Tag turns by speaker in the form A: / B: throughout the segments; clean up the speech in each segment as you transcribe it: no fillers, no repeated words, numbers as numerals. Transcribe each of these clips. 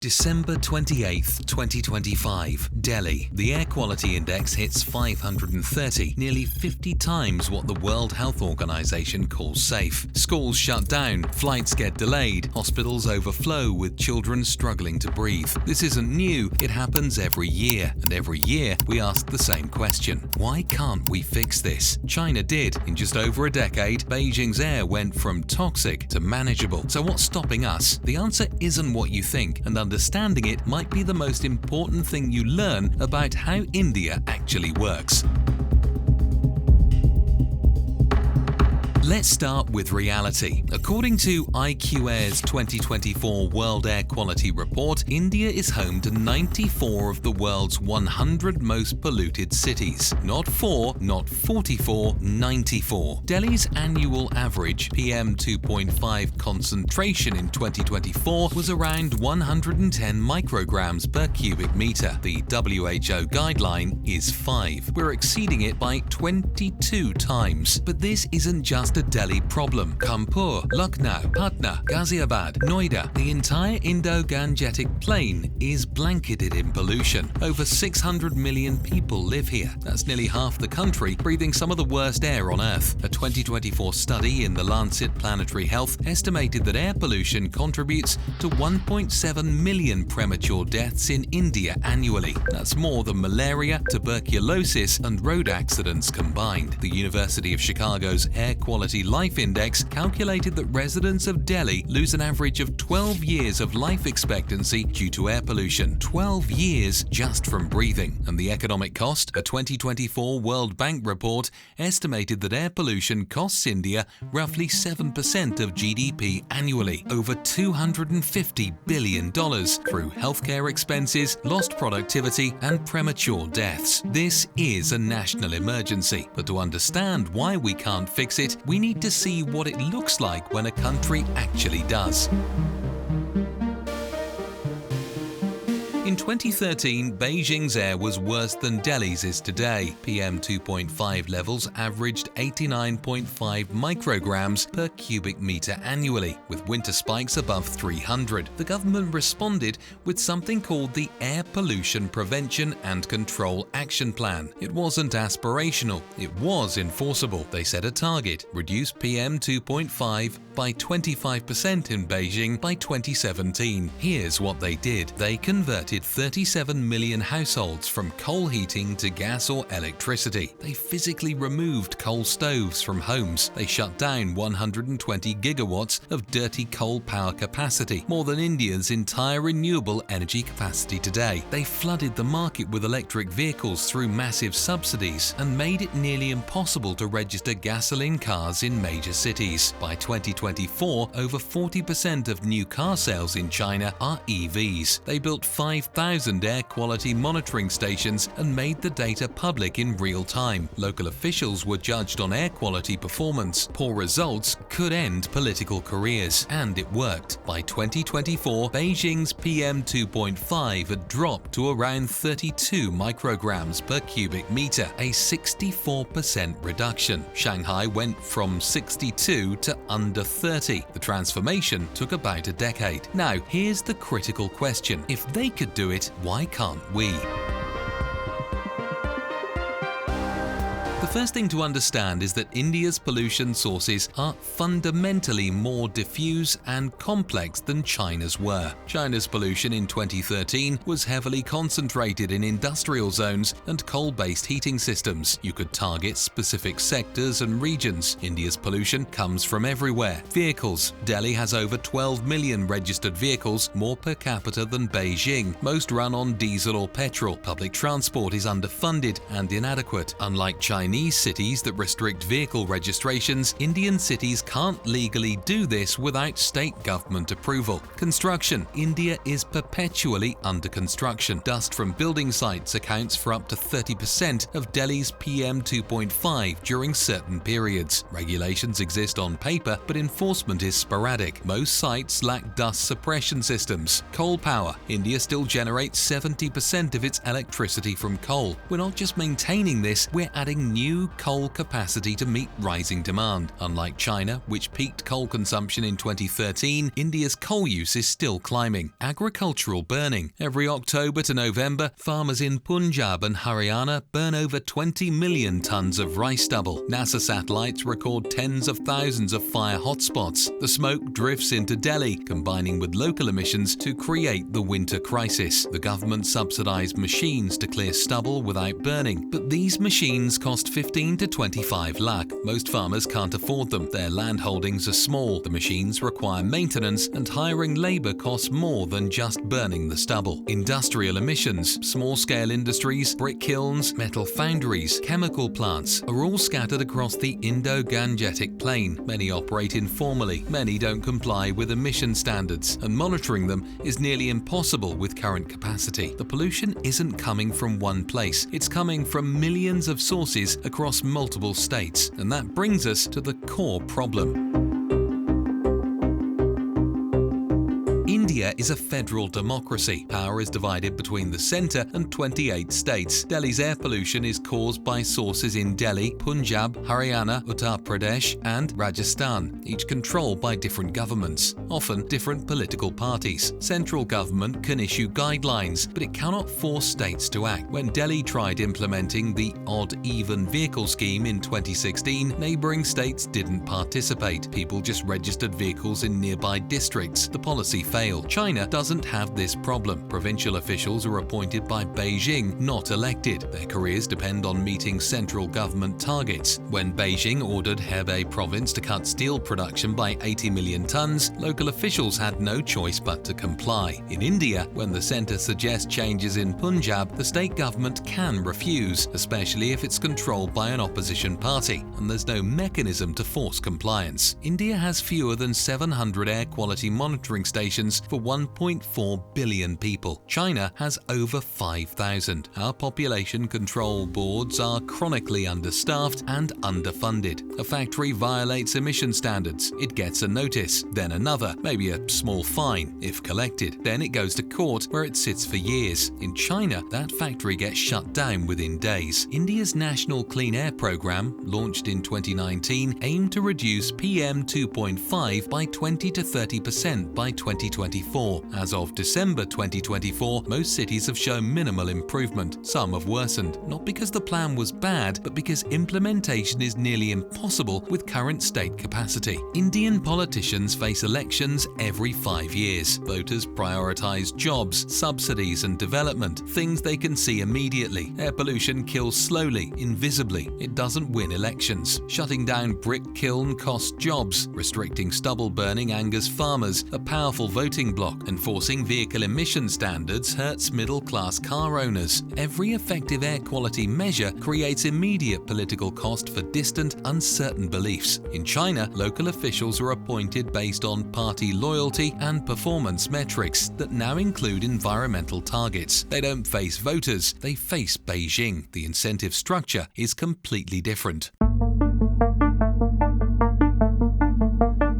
A: December 28, 2025, Delhi. The air quality index hits 530, nearly 50 times what the World Health Organization calls safe. Schools shut down, flights get delayed, hospitals overflow with children struggling to breathe. This isn't new, it happens every year, and every year we ask the same question. Why can't we fix this? China did. In just over a decade, Beijing's air went from toxic to manageable. So what's stopping us? The answer isn't what you think, and understanding it might be the most important thing you learn about how India actually works. Let's start with reality. According to IQAir's 2024 World Air Quality Report, India is home to 94 of the world's 100 most polluted cities. Not 4, not 44, 94. Delhi's annual average PM2.5 concentration in 2024 was around 110 micrograms per cubic meter. The WHO guideline is 5. We're exceeding it by 22 times. But this isn't just a Delhi problem. Kanpur, Lucknow, Patna, Ghaziabad, Noida, the entire Indo-Gangetic plain is blanketed in pollution. Over 600 million people live here. That's nearly half the country, breathing some of the worst air on Earth. A 2024 study in the Lancet Planetary Health estimated that air pollution contributes to 1.7 million premature deaths in India annually. That's more than malaria, tuberculosis, and road accidents combined. The University of Chicago's Air Quality Life Index calculated that residents of Delhi lose an average of 12 years of life expectancy due to air pollution. 12 years just from breathing. And the economic cost? A 2024 World Bank report estimated that air pollution costs India roughly 7% of GDP annually, over $250 billion through healthcare expenses, lost productivity, and premature deaths. This is a national emergency, but to understand why we can't fix it, we need to see what it looks like when a country actually does. In 2013, Beijing's air was worse than Delhi's is today. PM2.5 levels averaged 89.5 micrograms per cubic meter annually, with winter spikes above 300. The government responded with something called the Air Pollution Prevention and Control Action Plan. It wasn't aspirational, it was enforceable. They set a target: reduce PM2.5 by 25% in Beijing by 2017. Here's what they did. They converted 37 million households from coal heating to gas or electricity. They physically removed coal stoves from homes. They shut down 120 gigawatts of dirty coal power capacity, more than India's entire renewable energy capacity today. They flooded the market with electric vehicles through massive subsidies and made it nearly impossible to register gasoline cars in major cities. By 2024, over 40% of new car sales in China are EVs. They built 5,000 air quality monitoring stations and made the data public in real time. Local officials were judged on air quality performance. Poor results could end political careers, and it worked. By 2024, Beijing's PM2.5 had dropped to around 32 micrograms per cubic meter, a 64% reduction. Shanghai went from 62 to under 30. The transformation took about a decade. Now, here's the critical question. If they could do it, why can't we? The first thing to understand is that India's pollution sources are fundamentally more diffuse and complex than China's were. China's pollution in 2013 was heavily concentrated in industrial zones and coal-based heating systems. You could target specific sectors and regions. India's pollution comes from everywhere. Vehicles. Delhi has over 12 million registered vehicles, more per capita than Beijing. Most run on diesel or petrol. Public transport is underfunded and inadequate. Unlike Chinese cities that restrict vehicle registrations, Indian cities can't legally do this without state government approval. Construction. India is perpetually under construction. Dust from building sites accounts for up to 30% of Delhi's PM2.5 during certain periods. Regulations exist on paper, but enforcement is sporadic. Most sites lack dust suppression systems. Coal power. India still generates 70% of its electricity from coal. We're not just maintaining this, we're adding new new coal capacity to meet rising demand. Unlike China, which peaked coal consumption in 2013, India's coal use is still climbing. Agricultural burning. Every October to November, farmers in Punjab and Haryana burn over 20 million tons of rice stubble. NASA satellites record tens of thousands of fire hotspots. The smoke drifts into Delhi, combining with local emissions to create the winter crisis. The government subsidized machines to clear stubble without burning, but these machines cost 15 to 25 lakh. Most farmers can't afford them. Their land holdings are small. The machines require maintenance, and hiring labor costs more than just burning the stubble. Industrial emissions. Small-scale industries, brick kilns, metal foundries, chemical plants are all scattered across the Indo-Gangetic Plain. Many operate informally. Many don't comply with emission standards, and monitoring them is nearly impossible with current capacity. The pollution isn't coming from one place. It's coming from millions of sources across multiple states. And that brings us to the core problem. India is a federal democracy. Power is divided between the centre and 28 states. Delhi's air pollution is caused by sources in Delhi, Punjab, Haryana, Uttar Pradesh, and Rajasthan, each controlled by different governments, often different political parties. Central government can issue guidelines, but it cannot force states to act. When Delhi tried implementing the odd-even vehicle scheme in 2016, neighbouring states didn't participate. People just registered vehicles in nearby districts. The policy failed. China doesn't have this problem. Provincial officials are appointed by Beijing, not elected. Their careers depend on meeting central government targets. When Beijing ordered Hebei province to cut steel production by 80 million tons, local officials had no choice but to comply. In India, when the centre suggests changes in Punjab, the state government can refuse, especially if it's controlled by an opposition party, and there's no mechanism to force compliance. India has fewer than 700 air quality monitoring stations for 1.4 billion people. China has over 5,000. Our population control boards are chronically understaffed and underfunded. A factory violates emission standards. It gets a notice, then another, maybe a small fine. If collected, then it goes to court where it sits for years. In China, that factory gets shut down within days. India's National Clean Air Programme, launched in 2019, aimed to reduce PM 2.5 by 20 to 30% by 2024. As of December 2024, most cities have shown minimal improvement. Some have worsened, not because the plan was bad, but because implementation is nearly impossible with current state capacity. Indian politicians face elections every 5 years. Voters prioritize jobs, subsidies, and development, things they can see immediately. Air pollution kills slowly, invisibly. It doesn't win elections. Shutting down brick kiln costs jobs. Restricting stubble burning angers farmers. A powerful voting bloc. Enforcing vehicle emission standards hurts middle-class car owners. Every effective air quality measure creates immediate political cost for distant, uncertain beliefs. In China, local officials are appointed based on party loyalty and performance metrics that now include environmental targets. They don't face voters, they face Beijing. The incentive structure is completely different.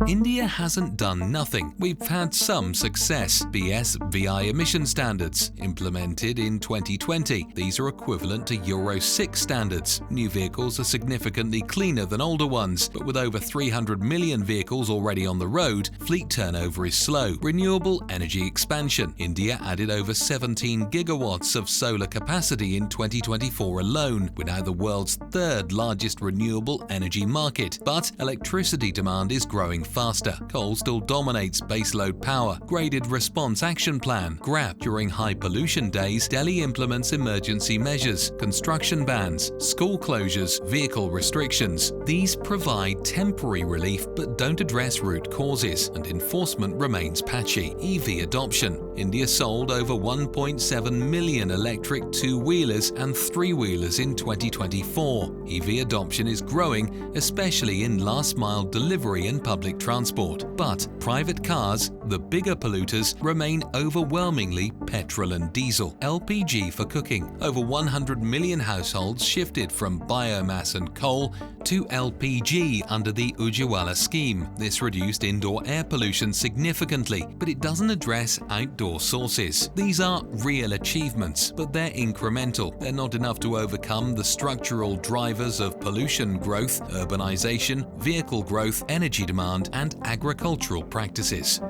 A: India hasn't done nothing. We've had some success. BS/VI emission standards, implemented in 2020. These are equivalent to Euro 6 standards. New vehicles are significantly cleaner than older ones, but with over 300 million vehicles already on the road, fleet turnover is slow. Renewable energy expansion. India added over 17 gigawatts of solar capacity in 2024 alone. We're now the world's third largest renewable energy market, but electricity demand is growing faster. Coal still dominates baseload power. Graded Response Action Plan, GRAP. During high pollution days, Delhi implements emergency measures, construction bans, school closures, vehicle restrictions. These provide temporary relief but don't address root causes, and enforcement remains patchy. EV adoption. India sold over 1.7 million electric two-wheelers and three-wheelers in 2024. EV adoption is growing, especially in last-mile delivery and public transport. But private cars, the bigger polluters, remain overwhelmingly petrol and diesel. LPG for cooking. Over 100 million households shifted from biomass and coal to LPG under the Ujjwala scheme. This reduced indoor air pollution significantly, but it doesn't address outdoor sources. These are real achievements, but they're incremental. They're not enough to overcome the structural drivers of pollution growth, urbanization, vehicle growth, energy demand, and agricultural practices.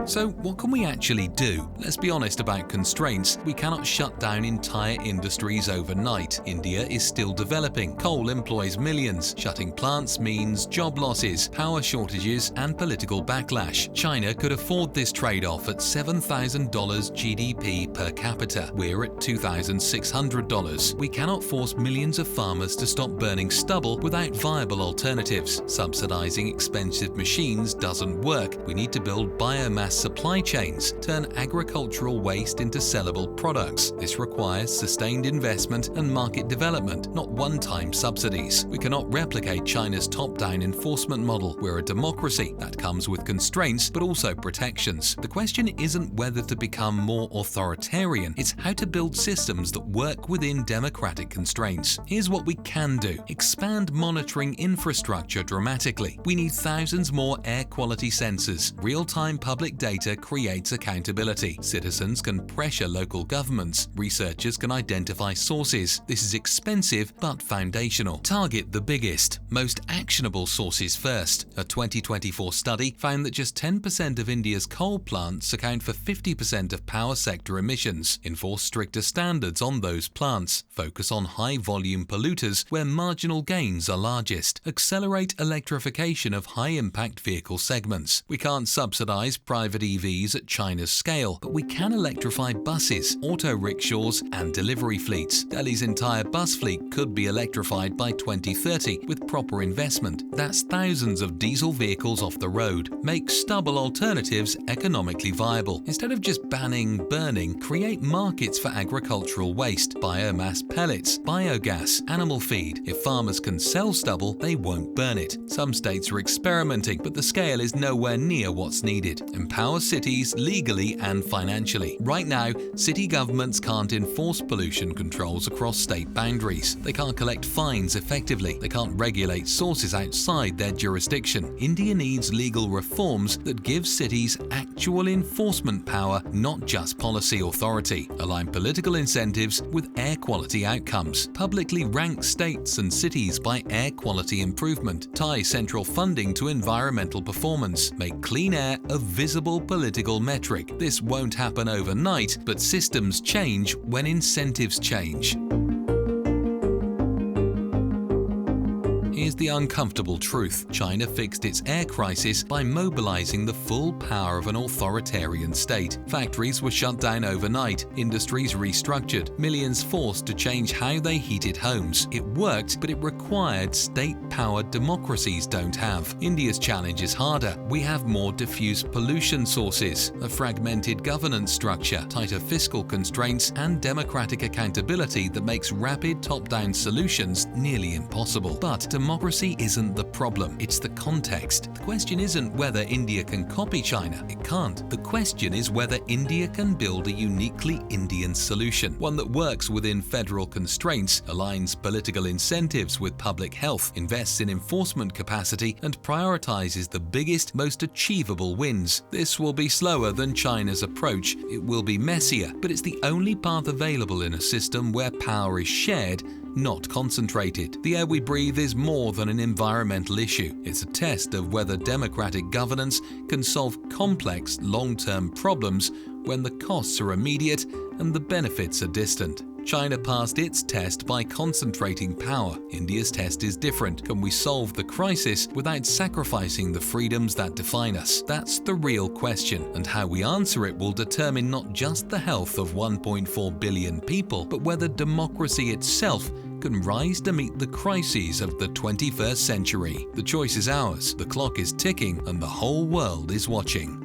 A: So what can we actually do? Let's be honest about constraints. We cannot shut down entire industries overnight. India is still developing. Coal employs millions. Shutting plants means job losses, power shortages, and political backlash. China could afford this trade-off at $7,000 GDP per capita. We're at $2,600. We cannot force millions of farmers to stop burning stubble without viable alternatives. Subsidizing expensive machines doesn't work. We need to build biomass supply chains, turn agricultural waste into sellable products. This requires sustained investment and market development, not one-time subsidies. We cannot replicate China's top-down enforcement model. We're a democracy. That comes with constraints, but also protections. The question isn't whether to become more authoritarian, it's how to build systems that work within democratic constraints. Here's what we can do. Expand monitoring infrastructure dramatically. We need thousands more air quality sensors. Real-time public data creates accountability. Citizens can pressure local governments. Researchers can identify sources. This is expensive but foundational. Target the biggest, most actionable sources first. A 2024 study found that just 10% of India's coal plants account for 50% of power sector emissions. Enforce stricter standards on those plants. Focus on high-volume polluters where marginal gains are largest. Accelerate electrification of high-impact vehicle segments. We can't subsidize private EVs at China's scale, but we can electrify buses, auto rickshaws, and delivery fleets. Delhi's entire bus fleet could be electrified by 2030 with proper investment. That's thousands of diesel vehicles off the road. Make stubble alternatives economically viable. Instead of just banning burning, create markets for agricultural waste, biomass pellets, biogas, animal feed. If farmers can sell stubble, they won't burn it. Some states are experimenting, but the scale is nowhere near what's needed. Empower cities legally and financially. Right now, city governments can't enforce pollution controls across state boundaries. They can't collect fines effectively. They can't regulate sources outside their jurisdiction. India needs legal reforms that give cities actual enforcement power, not just policy authority. Align political incentives with air quality outcomes. Publicly rank states and cities by air quality improvement. Tie central funding to environmental performance. Make clean air a visible political metric. This won't happen overnight, but systems change when incentives change. Here's the uncomfortable truth. China fixed its air crisis by mobilizing the full power of an authoritarian state. Factories were shut down overnight, industries restructured, millions forced to change how they heated homes. It worked, but it required state-powered democracies don't have. India's challenge is harder. We have more diffuse pollution sources, a fragmented governance structure, tighter fiscal constraints, and democratic accountability that makes rapid top-down solutions nearly impossible. But democracy isn't the problem, it's the context. The question isn't whether India can copy China. It can't. The question is whether India can build a uniquely Indian solution, one that works within federal constraints, aligns political incentives with public health, invests in enforcement capacity, and prioritizes the biggest, most achievable wins. This will be slower than China's approach. It will be messier, but it's the only path available in a system where power is shared, not concentrated. The air we breathe is more than an environmental issue. It's a test of whether democratic governance can solve complex, long-term problems when the costs are immediate and the benefits are distant. China passed its test by concentrating power. India's test is different. Can we solve the crisis without sacrificing the freedoms that define us? That's the real question, and how we answer it will determine not just the health of 1.4 billion people, but whether democracy itself can rise to meet the crises of the 21st century. The choice is ours, the clock is ticking, and the whole world is watching.